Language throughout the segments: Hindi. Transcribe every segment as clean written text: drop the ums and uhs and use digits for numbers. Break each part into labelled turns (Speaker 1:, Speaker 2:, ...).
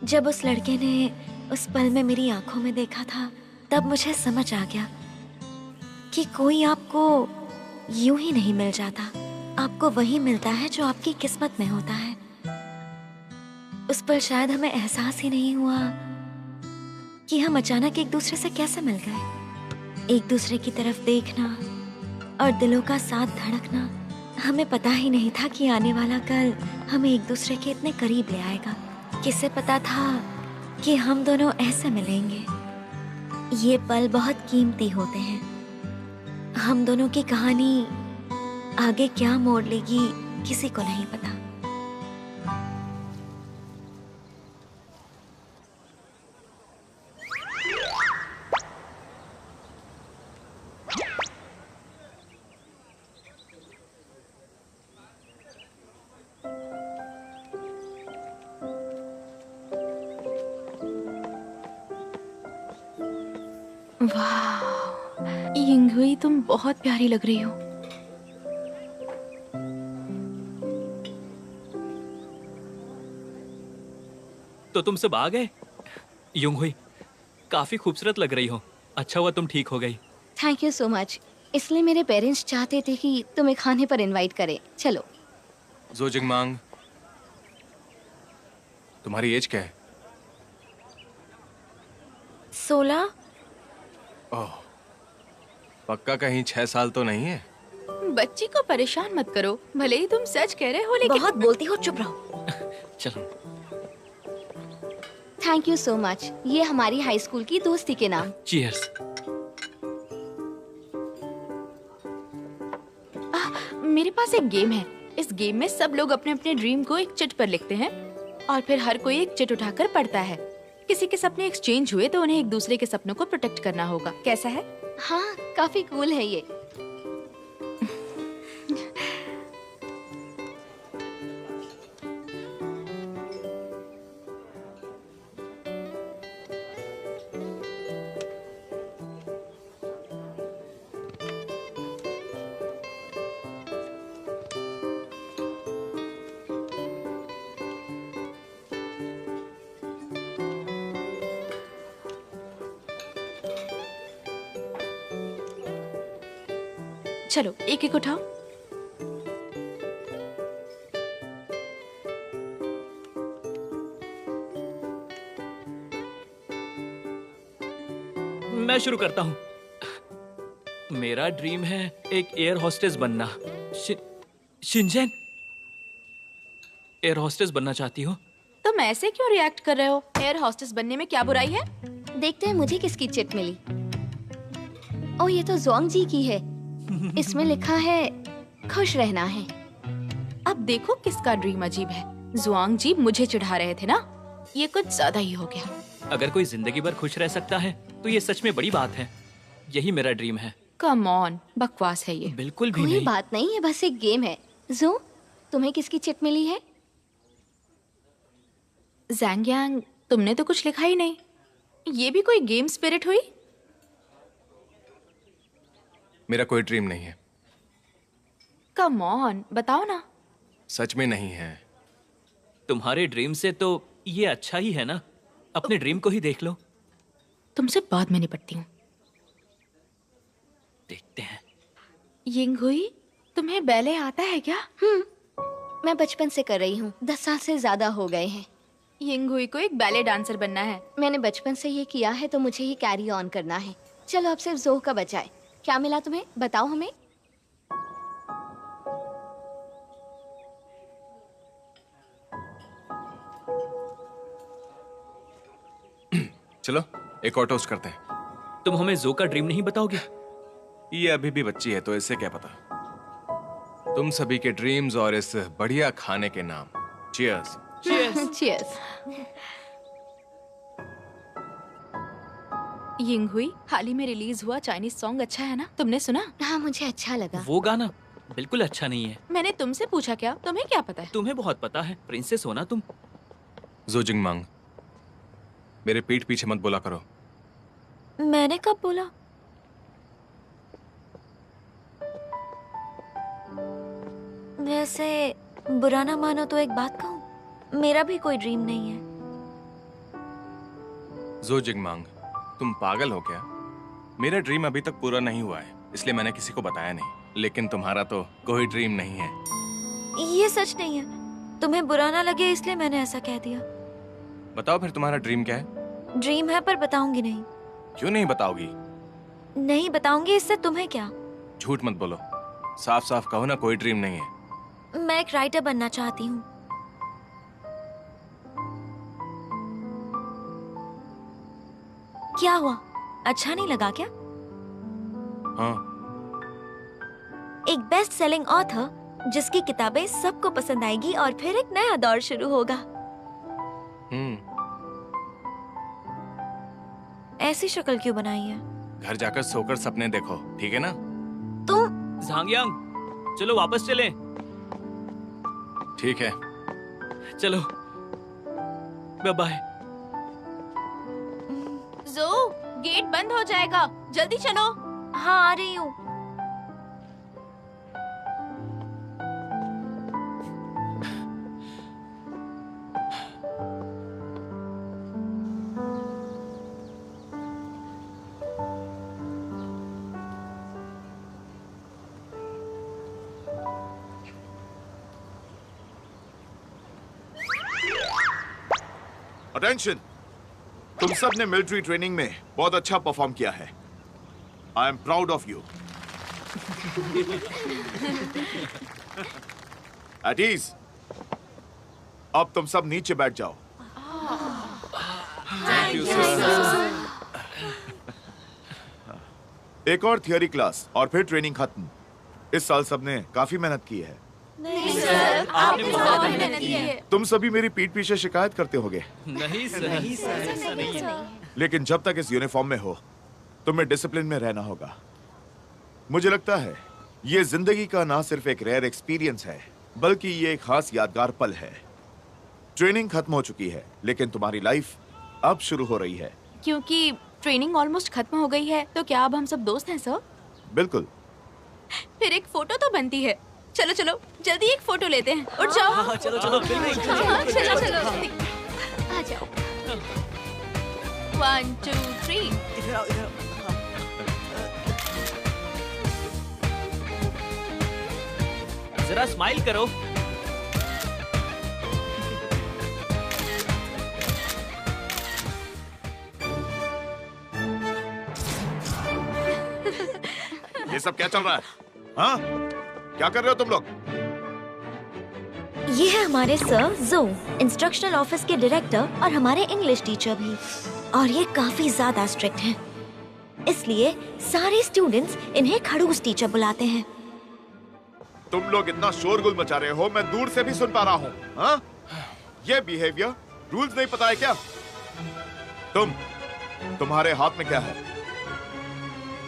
Speaker 1: जब उस लड़के ने उस पल में मेरी आंखों में देखा था, तब मुझे समझ आ गया कि कोई आपको यूं ही नहीं मिल जाता। आपको वही मिलता है जो आपकी किस्मत में होता है। उस पर शायद हमें एहसास ही नहीं हुआ कि हम अचानक एक दूसरे से कैसे मिल गए। एक दूसरे की तरफ देखना और दिलों का साथ धड़कना, हमें पता ही नहीं था कि आने वाला कल हमें एक दूसरे के इतने करीब ले आएगा। किसे पता था कि हम दोनों ऐसे मिलेंगे। ये पल बहुत कीमती होते हैं। हम दोनों की कहानी आगे क्या मोड़ लेगी, किसी को नहीं पता।
Speaker 2: वाह, यिंगहुई तुम बहुत प्यारी लग रही हो।
Speaker 3: तो तुम सब आ गए? युंगहुई, काफी खूबसूरत लग रही हो। अच्छा हुआ तुम ठीक हो गई।
Speaker 4: Thank you so much. इसलिए मेरे पेरेंट्स चाहते थे कि तुम्हें खाने पर इनवाइट करें। चलो।
Speaker 5: जो जिंगमांग, तुम्हारी एज क्या है?
Speaker 1: 16।
Speaker 5: ओह, पक्का कहीं 6 साल तो नहीं है?
Speaker 2: बच्ची को परेशान मत करो, भले ही तुम सच कह रहे हो लेकिन
Speaker 1: बहुत बोलती हो, चुप रहो।
Speaker 3: चलो।
Speaker 4: Thank you so much. ये हमारी हाई स्कूल की दोस्ती के नाम।
Speaker 3: चीयर्स।
Speaker 2: मेरे पास एक गेम है। इस गेम में सब लोग अपने अपने ड्रीम को एक चिट पर लिखते हैं और फिर हर कोई एक चिट उठाकर पढ़ता है। किसी के सपने एक्सचेंज हुए तो उन्हें एक दूसरे के सपनों को प्रोटेक्ट करना होगा। कैसा है?
Speaker 4: हाँ, काफी कूल है ये।
Speaker 2: चलो एक एक उठाओ।
Speaker 3: मैं शुरू करता हूँ। मेरा ड्रीम है एक एयर होस्टेस बनना। शिनचैन, एयर होस्टेस बनना चाहती हो?
Speaker 2: तुम ऐसे क्यों रिएक्ट कर रहे हो? एयर होस्टेस बनने में क्या बुराई है?
Speaker 4: देखते हैं मुझे किसकी चिट मिली। ओह, ये तो जोंग जी की है। इसमें लिखा है खुश रहना है।
Speaker 2: अब देखो किसका ड्रीम अजीब है। जुआंग जी मुझे चिढ़ा रहे थे ना, ये कुछ ज्यादा ही हो गया।
Speaker 3: अगर कोई जिंदगी भर खुश रह सकता है तो ये सच में बड़ी बात है। यही मेरा ड्रीम है।
Speaker 2: कम ऑन, बकवास है ये।
Speaker 3: बिल्कुल भी
Speaker 4: कोई
Speaker 3: नहीं।
Speaker 4: बात नहीं, ये बस एक गेम है। जो, तुम्हें किसकी चिट मिली है?
Speaker 2: ज़ैंग, तुमने तो कुछ लिखा ही नहीं। ये भी कोई गेम स्पिरिट हुई?
Speaker 5: मेरा कोई ड्रीम नहीं है।
Speaker 2: कम ऑन, बताओ ना।
Speaker 5: सच में नहीं है।
Speaker 3: तुम्हारे ड्रीम से तो ये अच्छा ही है ना। अपने ड्रीम को ही देख लो।
Speaker 2: तुमसे बाद में निपटती हूँ।
Speaker 3: देखते हैं।
Speaker 2: यिंगहुई, तुम्हें बैले आता है क्या?
Speaker 4: मैं बचपन से कर रही हूँ। 10 साल से ज्यादा हो गए हैं।
Speaker 2: यिंगहुई को एक बैले डांसर बनना है।
Speaker 4: मैंने बचपन से ये किया है तो मुझे ही कैरी ऑन करना है। चलो अब सिर्फ जोह का बचा है। क्या मिला तुम्हें, बताओ हमें।
Speaker 5: चलो एक और टोस्ट करते हैं।
Speaker 3: तुम हमें जो का ड्रीम नहीं बताओगे?
Speaker 5: ये अभी भी बच्ची है तो इससे क्या पता। तुम सभी के ड्रीम्स और इस बढ़िया खाने के नाम। चीयर्स।
Speaker 4: चीयर्स।
Speaker 2: यिंगहुई, हाल ही में रिलीज हुआ चाइनीज सॉन्ग अच्छा है ना? तुमने सुना?
Speaker 4: हाँ, मुझे अच्छा लगा।
Speaker 3: वो गाना बिल्कुल अच्छा नहीं है।
Speaker 2: मैंने तुमसे पूछा क्या? तुम्हें क्या पता है?
Speaker 3: तुम्हें बहुत पता है, प्रिंसेस हो ना तुम।
Speaker 5: जो जिंगमांग, मेरे पीठ पीछे मत बोला करो।
Speaker 1: मैंने कब बोला? वैसे बुरा ना मानो तो एक बात कहूँ, मेरा भी कोई ड्रीम नहीं है।
Speaker 5: जो जिगमांग, तुम पागल हो क्या? मेरा ड्रीम अभी तक पूरा नहीं हुआ है, इसलिए मैंने किसी को बताया नहीं। लेकिन तुम्हारा तो कोई ड्रीम नहीं है।
Speaker 1: ये सच नहीं है। तुम्हें बुरा ना लगे इसलिए मैंने ऐसा कह दिया।
Speaker 5: बताओ फिर तुम्हारा ड्रीम क्या है?
Speaker 1: ड्रीम है पर बताऊंगी नहीं।
Speaker 5: क्यों नहीं बताओगी?
Speaker 1: नहीं बताऊंगी, इससे तुम्हें क्या?
Speaker 5: झूठ मत बोलो, साफ साफ कहो ना कोई ड्रीम नहीं है।
Speaker 1: मैं एक राइटर बनना चाहती हूँ। क्या हुआ, अच्छा नहीं लगा क्या?
Speaker 5: हाँ।
Speaker 1: एक बेस्ट सेलिंग ऑथर जिसकी किताबें सबको पसंद आएगी और फिर एक नया दौर शुरू होगा। ऐसी शक्ल क्यों बनाई है?
Speaker 5: घर जाकर सोकर सपने देखो, ठीक है ना?
Speaker 1: तुम
Speaker 3: झांगयांग, चलो वापस चलें।
Speaker 5: ठीक है।
Speaker 3: चलो, बाय बाय।
Speaker 2: जो गेट बंद हो जाएगा, जल्दी चलो।
Speaker 1: हाँ आ रही हूँ।
Speaker 6: अटेंशन, तुम सब ने मिलिट्री ट्रेनिंग में बहुत अच्छा परफॉर्म किया है। I am proud of you. At ease, अब तुम सब नीचे बैठ जाओ। एक और थियोरी क्लास और फिर ट्रेनिंग खत्म। इस साल सबने काफी मेहनत की है।
Speaker 2: आपने बहुत मेहनत की है।
Speaker 6: तुम सभी मेरी पीठ पीछे शिकायत करते होगे,
Speaker 3: नहीं सर, ऐसा नहीं है।
Speaker 6: लेकिन जब तक इस यूनिफॉर्म में हो तुम्हें डिसिप्लिन में रहना होगा। मुझे लगता है ये जिंदगी का ना सिर्फ एक रेयर एक्सपीरियंस है, बल्कि ये एक खास यादगार पल है। ट्रेनिंग खत्म हो चुकी है, लेकिन तुम्हारी लाइफ अब शुरू हो रही है।
Speaker 2: क्योंकि ट्रेनिंग ऑलमोस्ट खत्म हो गई है, तो क्या अब हम सब दोस्त हैं सर?
Speaker 6: बिल्कुल।
Speaker 2: फिर एक फोटो तो बनती है। चलो चलो, जल्दी एक फोटो लेते हैं। उठ जाओ।
Speaker 3: चलो चलो, बिल्कुल।
Speaker 2: चलो चलो, आ जाओ। 1 2 3।
Speaker 3: जरा स्माइल करो।
Speaker 6: ये सब क्या चल रहा है? हाँ, क्या कर रहे हो तुम लोग?
Speaker 1: ये है हमारे सर जो, इंस्ट्रक्शनल ऑफिस के डायरेक्टर और हमारे इंग्लिश टीचर भी। और ये काफी ज्यादा स्ट्रिक्ट हैं, इसलिए सारे स्टूडेंट्स इन्हें खड़ूस टीचर बुलाते हैं।
Speaker 6: तुम लोग इतना शोरगुल मचा रहे हो, मैं दूर से भी सुन पा रहा हूँ। हाँ? ये बिहेवियर, रूल्स नहीं पता है क्या? तुम्हारे हाथ में क्या है?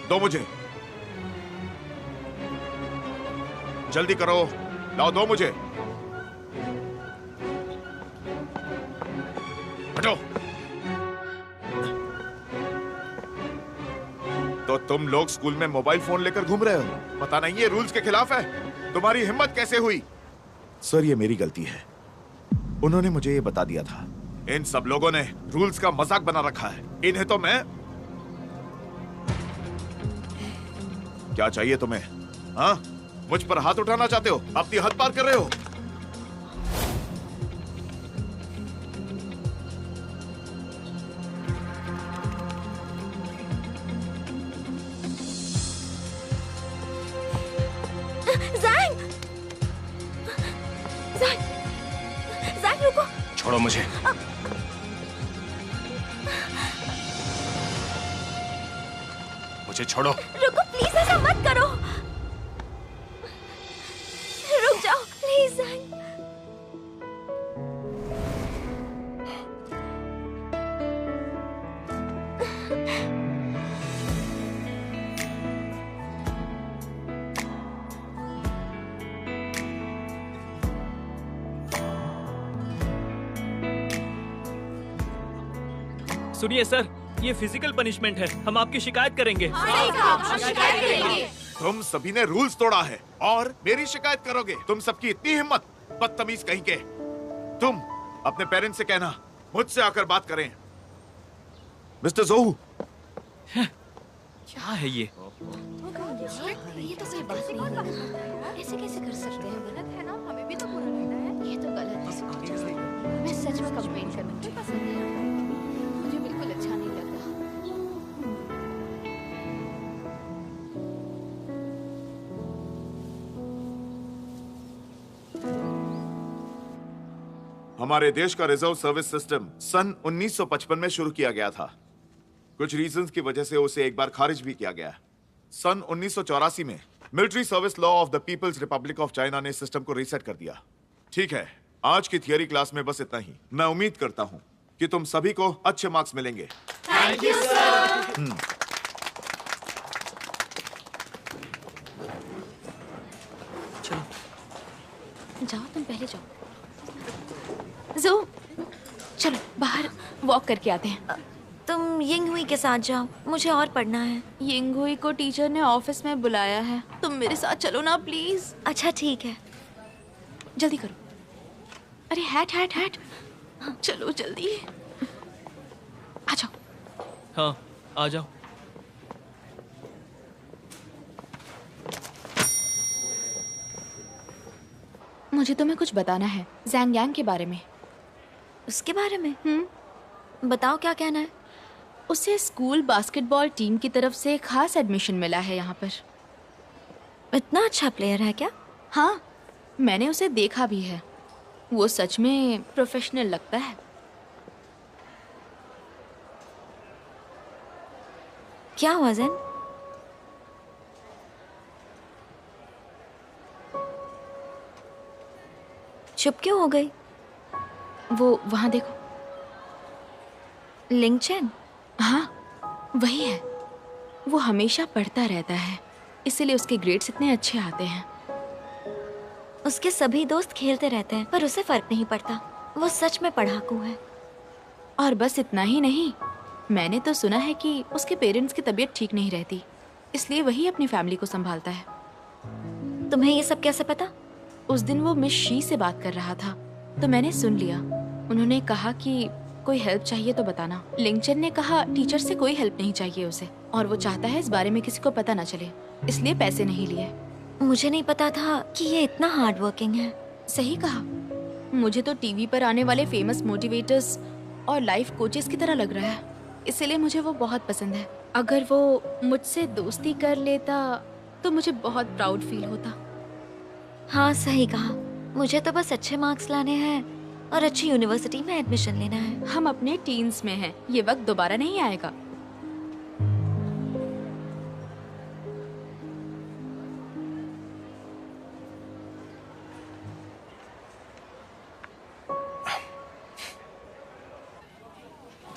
Speaker 6: दो मुझे, जल्दी करो, लाओ, दो मुझे। हटो। तो तुम लोग स्कूल में मोबाइल फोन लेकर घूम रहे हो? पता नहीं ये रूल्स के खिलाफ है। तुम्हारी हिम्मत कैसे हुई? सर, ये मेरी गलती है। उन्होंने मुझे ये बता दिया था। इन सब लोगों ने रूल्स का मजाक बना रखा है। इन्हें तो मैं... क्या चाहिए तुम्हें? हाँ? मुझ पर हाथ उठाना चाहते हो? अपनी हद पार कर रहे हो।
Speaker 1: ज़ैंग रुको।
Speaker 5: छोड़ो मुझे। मुझे छोड़ो।
Speaker 1: रुको प्लीज, ऐसा मत करो। रुक जाओ प्लीज ज़ैंग।
Speaker 3: सुनिए सर, ये फिजिकल पनिशमेंट है। हम आपकी शिकायत करेंगे।
Speaker 6: तुम सभी ने रूल्स तोड़ा है और मेरी शिकायत करोगे? तुम सबकी इतनी हिम्मत, बदतमीज कहीं के। तुम अपने पेरेंट्स से कहना मुझसे आकर बात करें। मिस्टर जोहू,
Speaker 3: क्या है ये?
Speaker 4: ये तो सही बात नहीं है। ऐसे कैसे कर सकते हैं? गलत है ना, हमें भी तो बुरा लगता है। ये तो गलत है। मैं सच में कंप्लेन करूंगी। मुझे बिल्कुल अच्छा नहीं लग रहा।
Speaker 6: हमारे देश का रिजर्व सर्विस सिस्टम सन 1955 में शुरू किया गया था। कुछ रीजंस की वजह से उसे एक बार खारिज भी किया गया। सन 1984 में military service law of the People's Republic of China ने सिस्टम को रीसेट कर दिया। ठीक है, आज की थियरी क्लास में बस इतना ही। मैं उम्मीद करता हूं कि तुम सभी को अच्छे मार्क्स मिलेंगे।
Speaker 1: Thank you sir.
Speaker 2: जाओ, तुम पहले जाओ। जो चलो बाहर वॉक करके आते हैं।
Speaker 1: तुम यिंग हुई के साथ जाओ, मुझे और पढ़ना है।
Speaker 2: यिंगहुई को टीचर ने ऑफिस में बुलाया है, तुम मेरे साथ चलो ना प्लीज।
Speaker 1: अच्छा ठीक है।
Speaker 2: जल्दी करो। अरे हैट हैट हैट, चलो जल्दी आ जाओ।
Speaker 3: हाँ, आ जाओ।
Speaker 2: मुझे तुम्हें कुछ बताना है ज़ैंग यांग के बारे में।
Speaker 1: उसके बारे में बताओ, क्या कहना है?
Speaker 2: उसे स्कूल बास्केटबॉल टीम की तरफ से खास एडमिशन मिला है यहाँ पर।
Speaker 1: इतना अच्छा प्लेयर है क्या?
Speaker 2: हाँ, मैंने उसे देखा भी है। वो सच में प्रोफेशनल लगता है।
Speaker 1: क्या हुआ ज़ेन? चुप क्यों हो गई?
Speaker 2: वो वहाँ देखो।
Speaker 1: लिंग चेन?
Speaker 2: हाँ, वही है। वो हमेशा पढ़ता रहता है, इसीलिए उसके ग्रेड्स इतने अच्छे आते हैं।
Speaker 1: उसके सभी दोस्त खेलते रहते हैं, पर उसे फर्क नहीं पड़ता। वो सच में पढ़ाकू है।
Speaker 2: और बस इतना ही नहीं, मैंने तो सुना है कि उसके पेरेंट्स की तबीयत ठीक नहीं रहती, इसलिए वही अपनी फैमिली को संभालता है।
Speaker 1: तुम्हें ये सब कैसे पता?
Speaker 2: उस दिन वो मिस शी से बात कर रहा था, तो मैंने सुन लिया। उन्होंने कहा कि कोई हेल्प चाहिए तो बताना। लिंगचन ने कहा टीचर से कोई हेल्प नहीं चाहिए उसे, और वो चाहता है इस बारे में किसी को पता ना चले, इसलिए पैसे नहीं लिए।
Speaker 1: मुझे नहीं पता था कि ये इतना हार्ड वर्किंग है।
Speaker 2: सही कहा। मुझे तो टीवी पर आने वाले फेमस मोटिवेटर्स और लाइफ कोचेस की तरह लग रहा है, इसलिए मुझे वो बहुत पसंद है। अगर वो मुझसे दोस्ती कर लेता तो मुझे बहुत प्राउड फील होता।
Speaker 1: हाँ सही कहा। मुझे तो बस अच्छे मार्क्स लाने हैं और अच्छी यूनिवर्सिटी में एडमिशन लेना है।
Speaker 2: हम अपने टीन्स में हैं, ये वक्त दोबारा नहीं आएगा।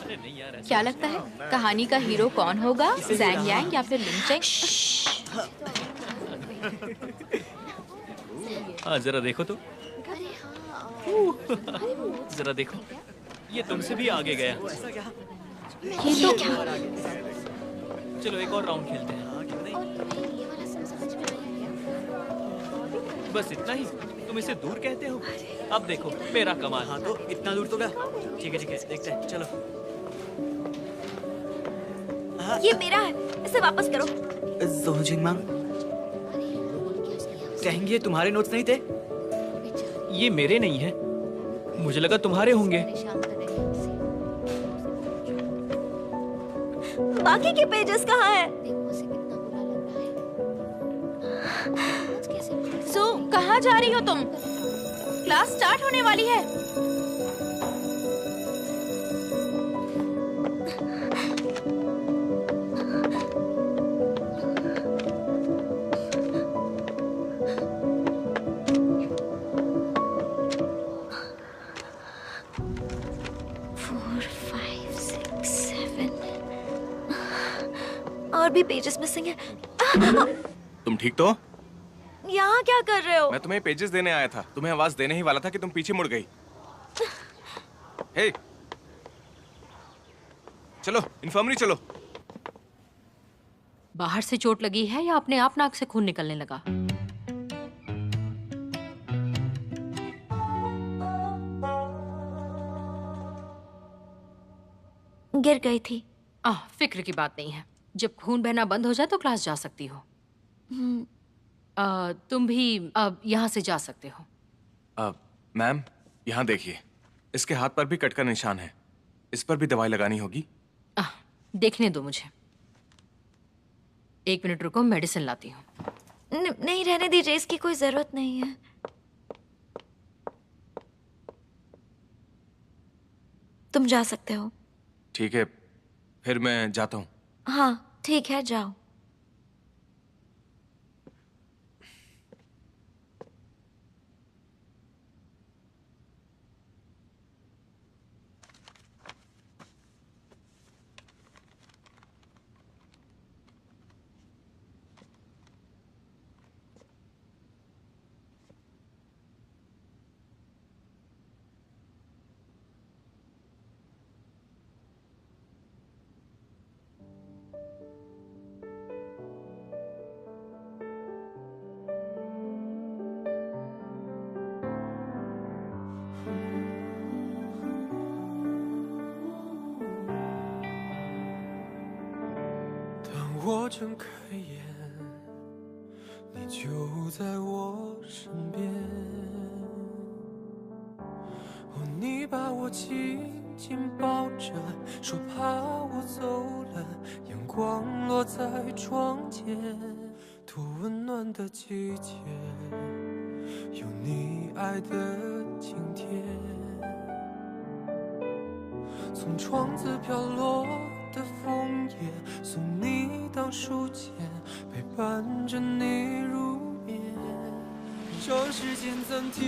Speaker 3: अरे नहीं यार, ऐसा
Speaker 2: क्या लगता है कहानी का हीरो कौन होगा, ज़ैंग यांग या फिर लिंगचेन?
Speaker 3: हाँ, जरा देखो तो। जरा देखो, ये तुमसे भी आगे गया।
Speaker 2: ये तो क्या?
Speaker 3: चलो एक और राउंड खेलते हैं। बस इतना ही? तुम इसे दूर कहते हो? अब देखो मेरा कमाल।
Speaker 7: हाँ तो इतना दूर तो गया। ठीक है देखते हैं, चलो।
Speaker 1: ये मेरा है, इसे वापस करो।
Speaker 7: जोजिंग मैम, कहेंगे तुम्हारे नोट्स नहीं थे?
Speaker 3: ये मेरे नहीं है, मुझे लगा तुम्हारे होंगे।
Speaker 1: बाकी के पेजेस कहाँ हैं?
Speaker 2: सो कहाँ जा रही हो तुम? क्लास स्टार्ट होने वाली है।
Speaker 1: और भी पेजेस मिसिंग है।
Speaker 5: तुम ठीक तो?
Speaker 1: यहाँ क्या कर रहे हो?
Speaker 5: मैं तुम्हें पेजेस देने आया था। तुम्हें आवाज देने ही वाला था कि तुम पीछे मुड़ गई। हे, चलो इन्फर्मरी चलो।
Speaker 8: बाहर से चोट लगी है या अपने आप नाक से खून निकलने लगा?
Speaker 1: गिर गई थी।
Speaker 8: फिक्र की बात नहीं है। जब खून बहना बंद हो जाए तो क्लास जा सकती हो। तुम भी अब यहाँ से जा सकते हो।
Speaker 5: मैम, यहाँ देखिए, इसके हाथ पर भी कट का निशान है। इस पर भी दवाई लगानी होगी।
Speaker 8: देखने दो मुझे। 1 मिनट रुको, मेडिसिन लाती हूँ।
Speaker 1: नहीं, रहने दीजिए, इसकी कोई जरूरत नहीं है। तुम जा सकते हो।
Speaker 5: ठीक है, फिर मैं जाता हूँ।
Speaker 1: हाँ ठीक है, जाओ।
Speaker 9: 睁开眼，你就在我身边。哦，你把我紧紧抱着，说怕我走了，阳光落在窗前，多温暖的季节，有你爱的晴天。从窗子飘落的枫叶，送你当书签，陪伴着你入眠。让时间暂停，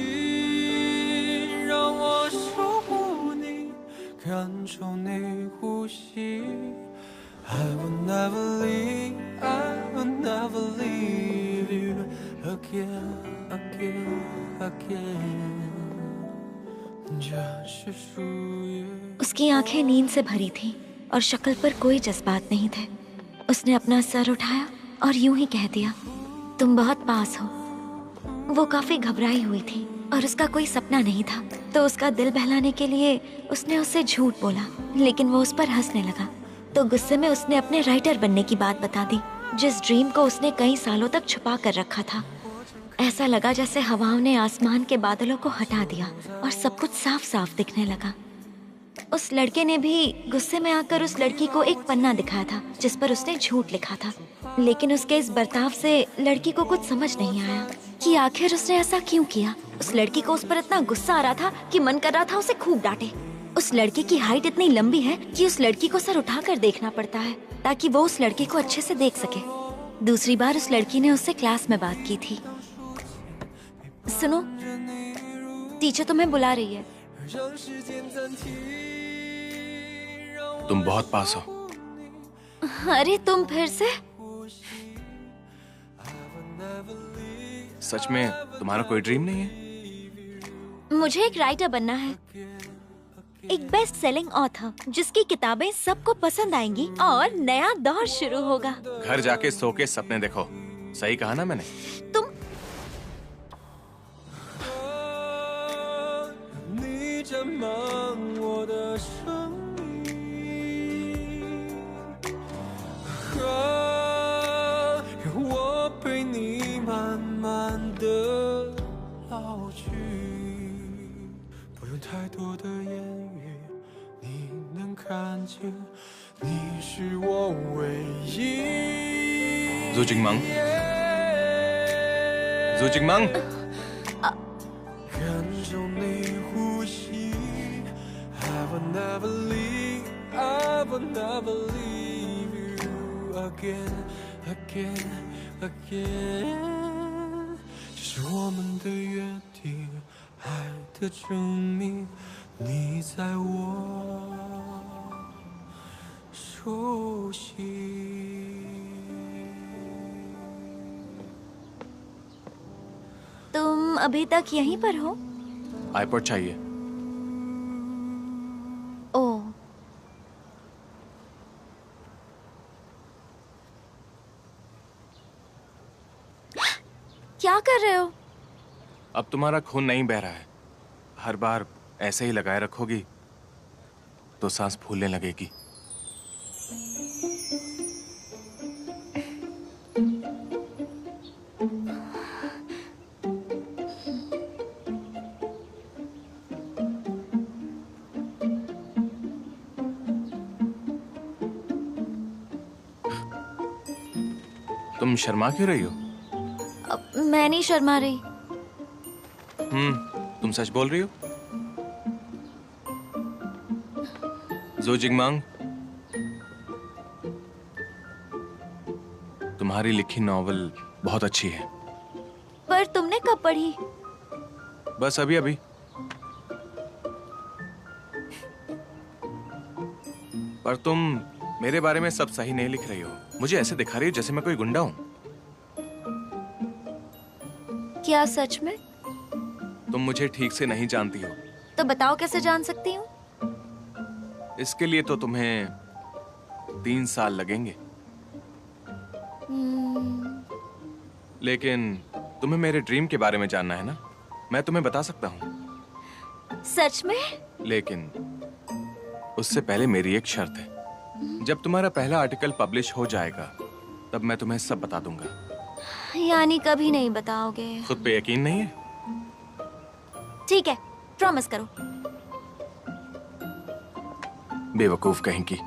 Speaker 9: 让我守护你，感受你呼吸。I will never leave, I will never leave you again, again, again。这是属于
Speaker 1: उसकी आंखें नींद से भरी थीं और शक्ल पर कोई जज्बात नहीं थे। उसने अपना सर उठाया और यूं ही कह दिया, तुम बहुत पास हो। वो काफी घबराई हुई थी और उसका कोई सपना नहीं था, तो उसका दिल बहलाने के लिए उसने उससे झूठ बोला, लेकिन वो उस पर हंसने लगा। तो गुस्से में उसने अपने राइटर बनने की बात बता दी, जिस ड्रीम को उसने कई सालों तक छुपा कर रखा था। ऐसा लगा जैसे हवाओं ने आसमान के बादलों को हटा दिया और सब कुछ साफ साफ दिखने लगा। उस लड़के ने भी गुस्से में आकर उस लड़की को एक पन्ना दिखाया था जिस पर उसने झूठ लिखा था, लेकिन उसके इस बर्ताव से लड़की को कुछ समझ नहीं आया कि आखिर उसने ऐसा क्यों किया। उस लड़की को उस पर इतना गुस्सा आ रहा था कि मन कर रहा था उसे खूब डांटे। उस लड़के की हाइट इतनी लंबी है कि उस लड़की को सर उठाकर देखना पड़ता है ताकि वो उस लड़के को अच्छे से देख सके। दूसरी बार उस लड़की ने उससे क्लास में बात की थी। सुनो, टीचर तुम्हें बुला रही है।
Speaker 5: तुम बहुत पास हो।
Speaker 1: अरे तुम फिर से?
Speaker 5: सच में तुम्हारा कोई ड्रीम नहीं है?
Speaker 1: मुझे एक राइटर बनना है, एक बेस्ट सेलिंग ऑथर जिसकी किताबें सबको पसंद आएंगी और नया दौर शुरू होगा।
Speaker 5: घर जाके सो के सपने देखो। सही कहा ना मैंने?
Speaker 1: तुम
Speaker 5: Zu Jingmang, Zu Jingmang，
Speaker 9: I will never leave, I will never leave you again, again, again。这是我们的约定，爱的证明，你在我手心。
Speaker 1: तुम अभी तक यहीं पर हो?
Speaker 5: आईपॉड चाहिए।
Speaker 1: ओह, क्या कर रहे हो?
Speaker 5: अब तुम्हारा खून नहीं बह रहा है। हर बार ऐसे ही लगाए रखोगी तो सांस फूलने लगेगी। तुम शर्मा क्यों रही हो?
Speaker 1: अब मैं नहीं शर्मा रही।
Speaker 5: तुम सच बोल रही हो? जो जिंगमांग, तुम्हारी लिखी नॉवल बहुत अच्छी है।
Speaker 1: पर तुमने कब पढ़ी?
Speaker 5: बस अभी अभी। पर तुम मेरे बारे में सब सही नहीं लिख रही हो। मुझे ऐसे दिखा रही हो जैसे मैं कोई गुंडा हूं।
Speaker 1: क्या सच में?
Speaker 5: तुम मुझे ठीक से नहीं जानती हो।
Speaker 1: तो बताओ कैसे जान सकती हूँ?
Speaker 5: इसके लिए तो तुम्हें 3 साल लगेंगे। लेकिन तुम्हें मेरे ड्रीम के बारे में जानना है ना? मैं तुम्हें बता सकता हूँ।
Speaker 1: सच में?
Speaker 5: लेकिन उससे पहले मेरी एक शर्त है। जब तुम्हारा पहला आर्टिकल पब्लिश हो जाएगा तब मैं तुम्हें सब बता दूंगा।
Speaker 1: यानी कभी नहीं बताओगे?
Speaker 5: खुद पे यकीन नहीं है?
Speaker 1: ठीक है, प्रॉमिस करो।
Speaker 5: बेवकूफ कहीं की।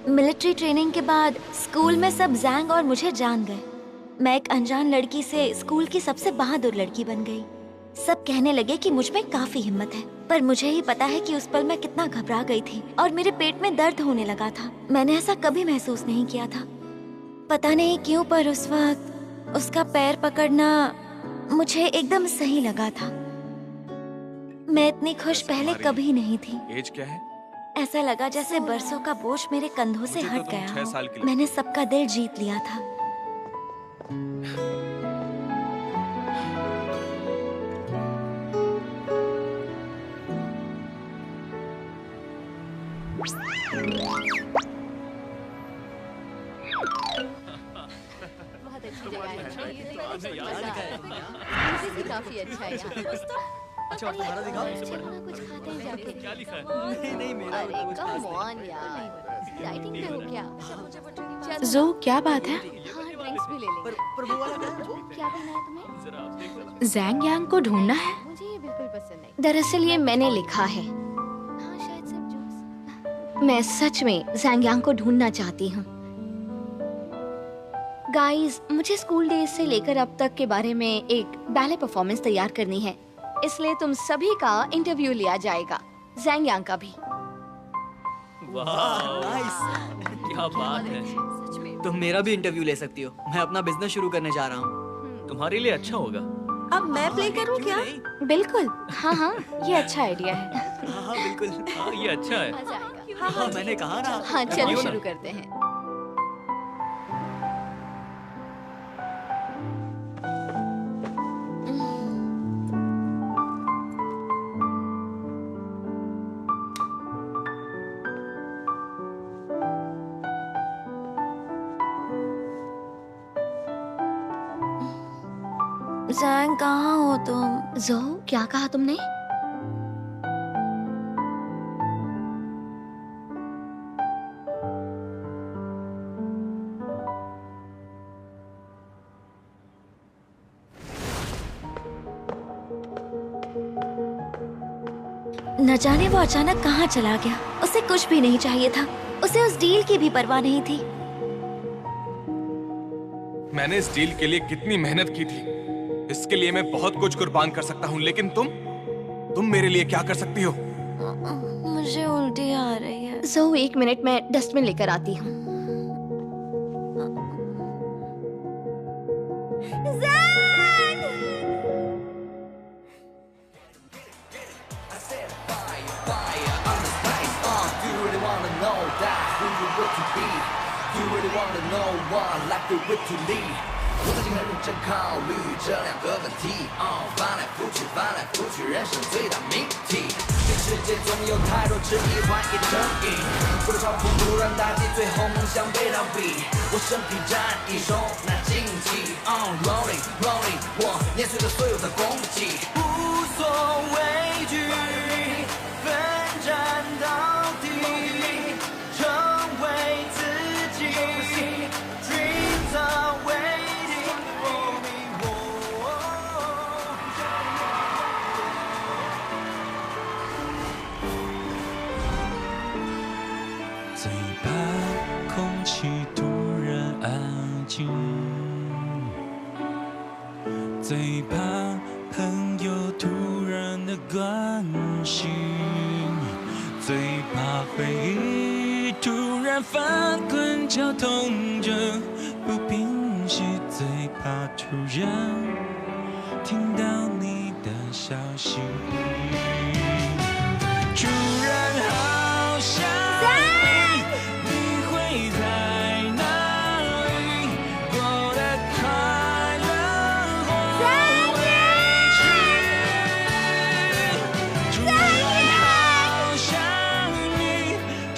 Speaker 1: मिलिट्री ट्रेनिंग के बाद स्कूल में सब जैंग और मुझे जान गए। मैं एक अनजान लड़की से स्कूल की सबसे बहादुर लड़की बन गई। सब कहने लगे कि मुझ में काफी हिम्मत है, पर मुझे ही पता है कि उस पल मैं कितना घबरा गई थी और मेरे पेट में दर्द होने लगा था। मैंने ऐसा कभी महसूस नहीं किया था। पता नहीं क्यों, पर उस वक्त उसका पैर पकड़ना मुझे एकदम सही लगा था। मैं इतनी खुश पहले कभी नहीं थी।
Speaker 5: एज क्या है?
Speaker 1: ऐसा लगा जैसे बरसों का बोझ मेरे कंधों से
Speaker 5: मुझे तो
Speaker 1: हट
Speaker 5: तुम
Speaker 1: गया
Speaker 5: 6
Speaker 1: हो।
Speaker 5: साल की लगती
Speaker 1: मैंने सबका दिल जीत लिया था।
Speaker 4: बहुत अच्छी जगह है। ये तो मैंने मजा आया। म्यूजिक भी काफी अच्छा है यहाँ।
Speaker 7: अच्छा, और तुम्हारा दिखाओ।
Speaker 4: चलो ना कुछ खाते हैं जाके।
Speaker 3: क्या लिखा है?
Speaker 7: नहीं मेरा
Speaker 4: अरे
Speaker 7: कुछ खास
Speaker 4: कम
Speaker 7: नहीं।
Speaker 4: ऑन यार, डाइटिंग पे हो क्या? चलो
Speaker 2: जो क्या बात है?
Speaker 4: हाँ, ड्रिंक्स भी ले लेंगे।
Speaker 7: पर वो वाला क्या है?
Speaker 4: क्या पहना है तुम्हें?
Speaker 2: जैंग यांग को ढूंढना है।
Speaker 4: मुझे ये बिल्कुल पसंद नहीं। दरअसल ये मैंने लिखा है। हाँ, शायद सब जूस। मैं सच में ज़ैंग को ढूंढना चाहती हूँ। गाइस, मुझे स्कूल डेज से लेकर अब तक के बारे में एक बैले परफॉर्मेंस तैयार करनी है, इसलिए तुम सभी का इंटरव्यू लिया जाएगा, ज़ैंग यांग का भी।
Speaker 3: वाह,
Speaker 7: नाइस।
Speaker 3: क्या बात है।
Speaker 7: तुम मेरा भी इंटरव्यू ले सकती हो। मैं अपना बिजनेस शुरू करने जा रहा हूँ।
Speaker 3: तुम्हारे लिए अच्छा होगा।
Speaker 8: अब मैं प्ले करूं क्या?
Speaker 4: बिल्कुल, हाँ हाँ, ये अच्छा आइडिया है।
Speaker 7: हाँ बिल्कुल।
Speaker 3: हाँ, ये अच्छा है।
Speaker 4: मजा आएगा।
Speaker 7: हाँ मैंने कहा ना।
Speaker 4: हाँ, चलो
Speaker 3: क्यों ना?
Speaker 4: शुरू करते हैं।
Speaker 1: जैंग, कहाँ हो तुम?
Speaker 4: जो, क्या कहा तुमने?
Speaker 1: न जाने वो अचानक कहाँ चला गया। उसे कुछ भी नहीं चाहिए था। उसे उस डील की भी परवाह नहीं थी।
Speaker 5: मैंने इस डील के लिए कितनी मेहनत की थी। इसके लिए मैं बहुत कुछ कुर्बान कर सकता हूँ, लेकिन तुम मेरे लिए क्या कर सकती हो?
Speaker 1: मुझे उल्टी आ रही है।
Speaker 4: जो, 1 मिनट में डस्टबिन लेकर आती हूँ।
Speaker 9: 最怕空气突然安静，最怕朋友突然的关心，最怕回忆突然翻滚绞痛着不平息，最怕突然听到你的消息，突然好想你，你会在哪里？过得快乐或委屈，突然好想你，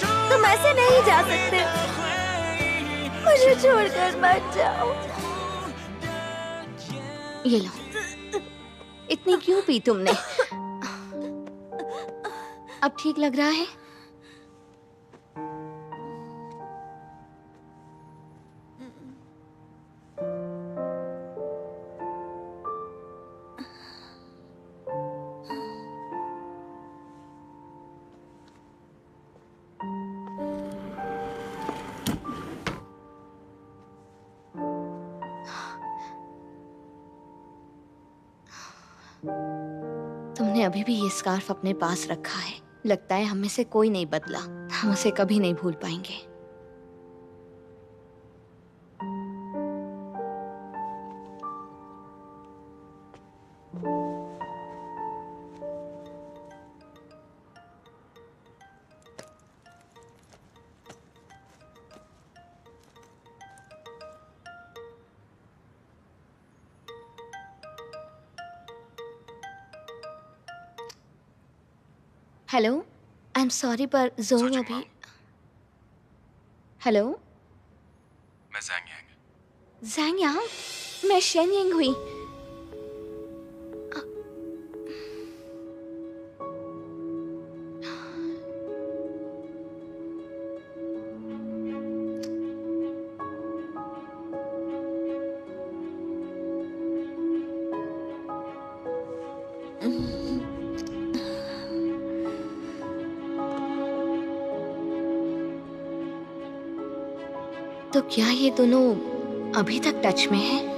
Speaker 1: तुम ऐसे नहीं जा सकते, मुझे छोड़कर मत जाओ।
Speaker 4: ये लो, इतनी क्यों पी तुमने? अब ठीक लग रहा है? तुमने अभी भी ये स्कार्फ अपने पास रखा है। लगता है हम में से कोई नहीं बदला। हम उसे कभी नहीं भूल पाएंगे। हेलो, आई एम सॉरी पर जोंग अभी। हेलो,
Speaker 5: मैं ज़ैंग यांग।
Speaker 4: ज़ैंग यांग? मैं शेन यिंग हुई। तो क्या ये दोनों अभी तक टच में हैं?